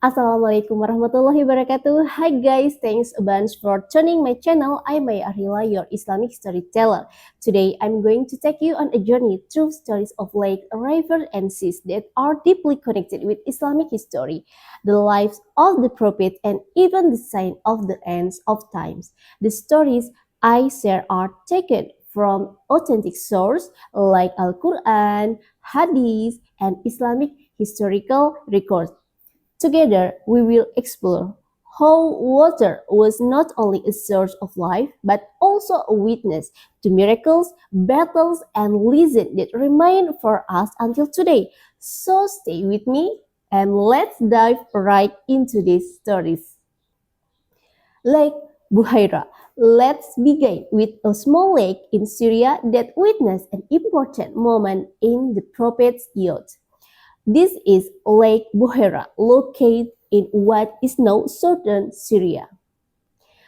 Assalamualaikum warahmatullahi wabarakatuh. Hi guys, thanks a bunch for tuning my channel. I'm Maya Arila, your Islamic storyteller. Today, I'm going to take you on a journey through stories of lake, river, and seas that are deeply connected with Islamic history, the lives of the Prophet, and even the sign of the ends of times. The stories I share are taken from authentic sources like Al-Quran, Hadith, and Islamic historical records. Together, we will explore how water was not only a source of life, but also a witness to miracles, battles, and lessons that remain for us until today. So stay with me and let's dive right into these stories. Lake Buhaira. Let's begin with a small lake in Syria that witnessed an important moment in the Prophet's youth. This is Lake Buhaira, located in what is now southern Syria.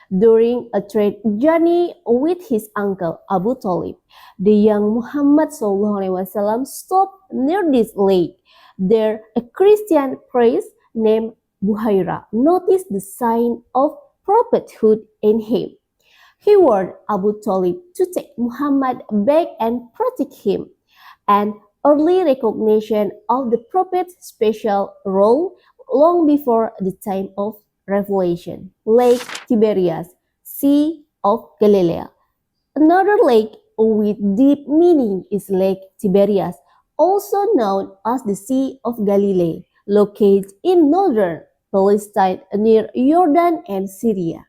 During a trade journey with his uncle Abu Talib, the young Muhammad SAW stopped near this lake. There, a Christian priest named Buhaira noticed the sign of prophethood in him. He warned Abu Talib to take Muhammad back and protect him. And early recognition of the prophet's special role long before the time of revelation. Lake Tiberias, Sea of Galilee. Another lake with deep meaning is Lake Tiberias, also known as the Sea of Galilee, located in northern Palestine near Jordan and Syria.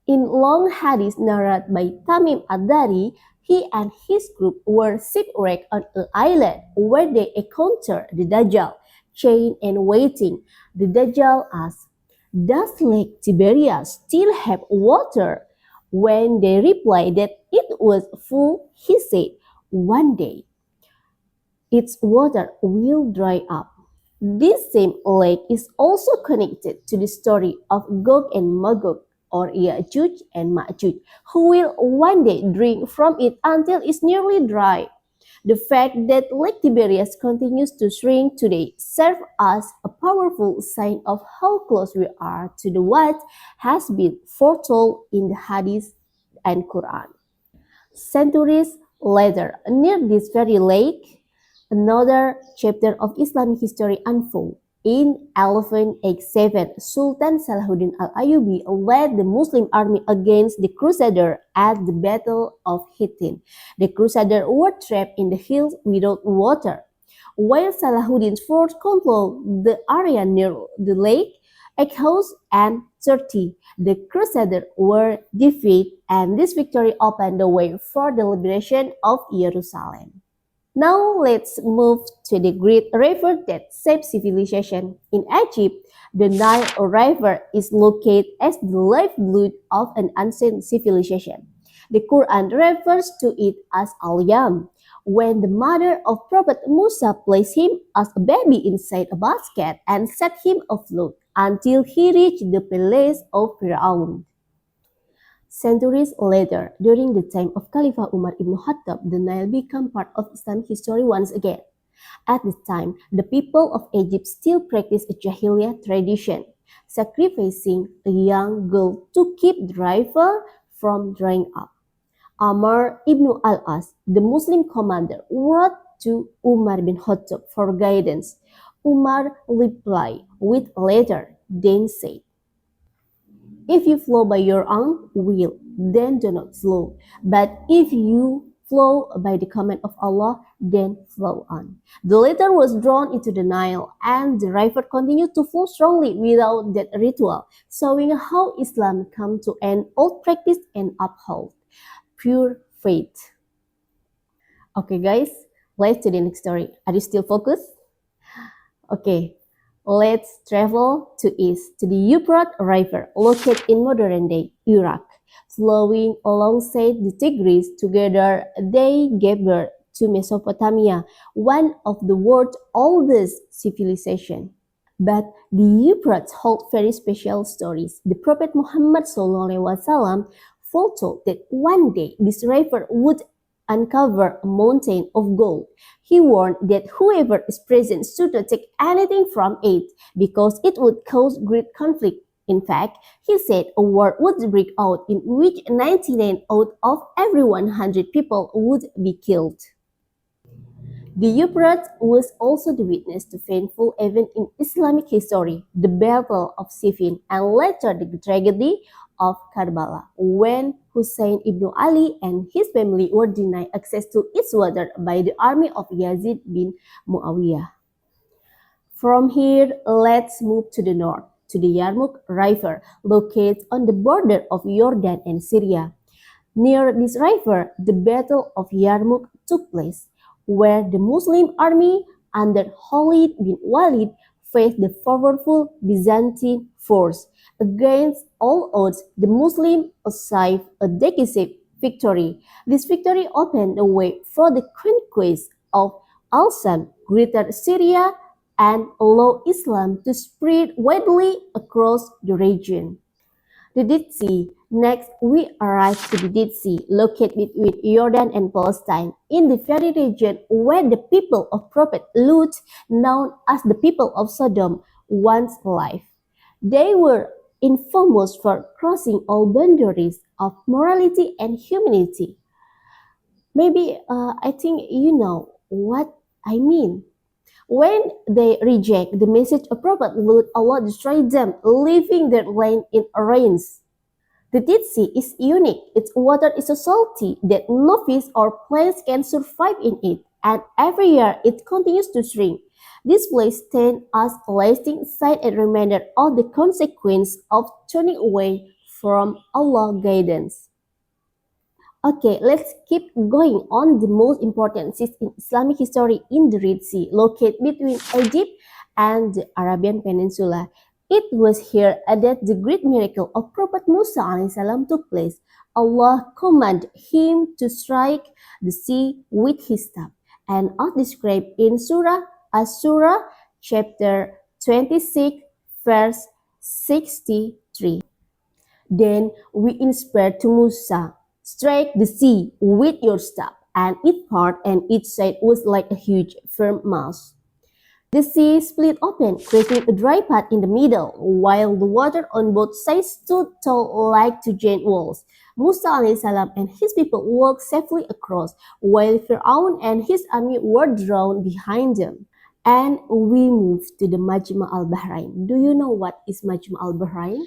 In long hadith narrated by Tamim ad-Dari, he and his group were shipwrecked on an island where they encountered the Dajjal, chained and waiting. The Dajjal asked, "Does Lake Tiberias still have water?" When they replied that it was full, he said, "One day its water will dry up." This same lake is also connected to the story of Gog and Magog, or Ya'juj and Ma'juj, who will one day drink from it until it's nearly dry. The fact that Lake Tiberias continues to shrink today serves as a powerful sign of how close we are to the what has been foretold in the Hadith and Quran. Centuries later, near this very lake, another chapter of Islamic history unfolds. In 1187, Sultan Salahuddin al-Ayyubi led the Muslim army against the Crusaders at the Battle of Hittin. The Crusaders were trapped in the hills without water. While Salahuddin's force controlled the area near the lake, Akhos and Turkey, the Crusaders were defeated, and this victory opened the way for the liberation of Jerusalem. Now let's move to the great river that shaped civilization. In Egypt, the Nile River is located as the lifeblood of an ancient civilization. The Quran refers to it as Al-Yam, when the mother of Prophet Musa placed him as a baby inside a basket and set him afloat until he reached the palace of Pharaoh. Centuries later, during the time of Khalifah Umar ibn Khattab, the Nile became part of Islamic history once again. At the time, the people of Egypt still practiced a Jahiliyyah tradition, sacrificing a young girl to keep the river from drying up. Amr ibn al-As, the Muslim commander, wrote to Umar bin Khattab for guidance. Umar replied with a letter, then said, "If you flow by your own will, then do not flow. But if you flow by the command of Allah, then flow on." The letter was drawn into the Nile, and the river continued to flow strongly without that ritual, showing how Islam came to an old practice and uphold pure faith. Okay, guys, let's to the next story. Are you still focused? Okay. Let's travel to east to the Euphrates River, located in modern-day Iraq. Flowing alongside the Tigris, together they gave birth to Mesopotamia, one of the world's oldest civilizations. But the Euphrates hold very special stories. The Prophet Muhammad SAW foretold that one day this river would uncover a mountain of gold. He warned that whoever is present should not take anything from it because it would cause great conflict. In fact, he said a war would break out in which 99 out of every 100 people would be killed. The Euphrates was also the witness to painful event in Islamic history, the Battle of Siffin, and later the tragedy of Karbala, when Hussein ibn Ali and his family were denied access to its water by the army of Yazid bin Muawiyah. From here, let's move to the north, to the Yarmuk River, located on the border of Jordan and Syria. Near this river, the Battle of Yarmuk took place, where the Muslim army under Khalid bin Walid faced the powerful Byzantine force. Against all odds, the Muslims achieved a decisive victory. This victory opened the way for the conquest of Al-Sham, Greater Syria, and allowed Islam to spread widely across the region. The Dead Sea. Next, we arrive to the Dead Sea, located between Jordan and Palestine, in the very region where the people of Prophet Lut, known as the people of Sodom, once lived. They were infamous for crossing all boundaries of morality and humanity. Maybe I think you know what I mean. When they reject the message of Prophet Lut, Allah destroyed them, leaving their land in ruins. The Dead Sea is unique. Its water is so salty that no fish or plants can survive in it, and every year it continues to shrink. This place stands as a lasting sight and reminder of the consequence of turning away from Allah's guidance. Okay, let's keep going on the most important sites in Islamic history in the Red Sea, located between Egypt and the Arabian Peninsula. It was here that the great miracle of Prophet Musa (AS) took place. Allah commanded him to strike the sea with his staff, and as described in Surah As-Surah, chapter 26, verse 63. Then we inspired to Musa, strike the sea with your staff, and each part and each side was like a huge firm mass. The sea split open, creating a dry path in the middle, while the water on both sides stood tall like two giant walls. Musa (AS) and his people walked safely across, while Fir'aun and his army were drawn behind them. And we move to the Majma al-Bahrain. Do you know what is Majma al-Bahrain?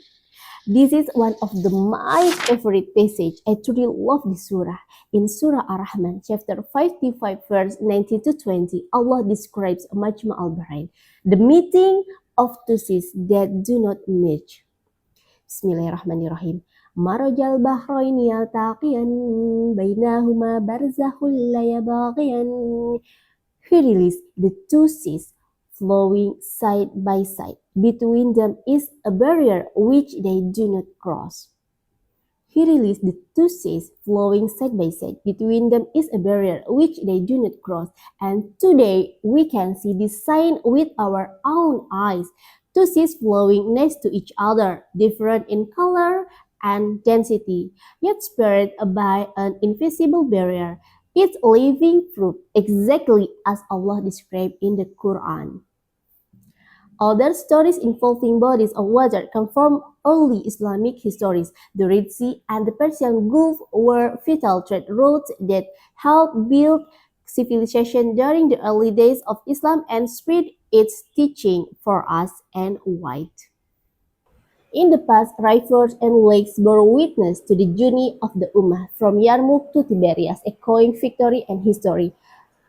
This is one of my favorite passage. I truly love this surah. In Surah Ar-Rahman, chapter 55, verse 19 to 20, Allah describes Majma al-Bahrain, the meeting of two seas that do not meet. Bismillahirrahmanirrahim. Marajal bahraini yaltaqiyan bainahuma barzakhul la yabghiyan. He released the two seas flowing side by side. Between them is a barrier which they do not cross. He released the two seas flowing side by side. Between them is a barrier which they do not cross. And today we can see this sign with our own eyes. Two seas flowing next to each other, different in color and density, yet separated by an invisible barrier. It's living fruit, exactly as Allah described in the Quran. Other stories involving bodies of water come from early Islamic histories. The Red Sea and the Persian Gulf were vital trade routes that helped build civilization during the early days of Islam and spread its teaching for us and white. In the past, rivers and lakes bore witness to the journey of the Ummah from Yarmuk to Tiberias, echoing victory and history.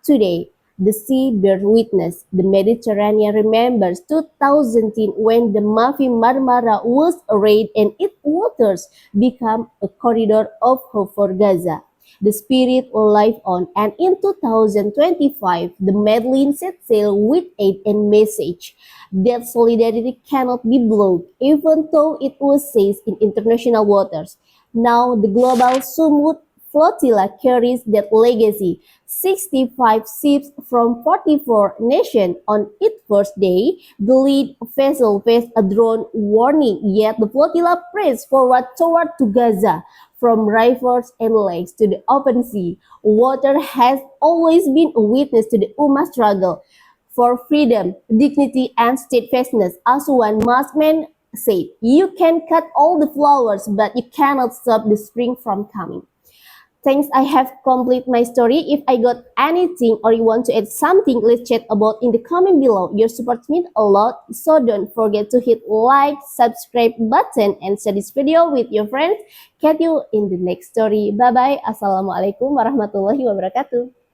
Today, the sea bears witness. The Mediterranean remembers 2010 when the Mafi Marmara was raided and its waters became a corridor of hope for Gaza. The spirit live on, and in 2025, the Medellin set sail with aid and message that solidarity cannot be blocked, even though it was seized in international waters. Now, the global summit flotilla carries that legacy. 65 ships from 44 nations on its first day. The lead vessel faced a drone warning, yet the flotilla pressed forward toward to Gaza. From rivers and lakes to the open sea, water has always been a witness to the Ummah struggle for freedom, dignity, and steadfastness. As one Muslim said, you can cut all the flowers, but you cannot stop the spring from coming. Thanks, I have completed my story. If I got anything or you want to add something, let's chat about in the comment below. Your support means a lot, so don't forget to hit like, subscribe button, and share this video with your friends. Catch you in the next story. Bye bye. Assalamualaikum warahmatullahi wabarakatuh.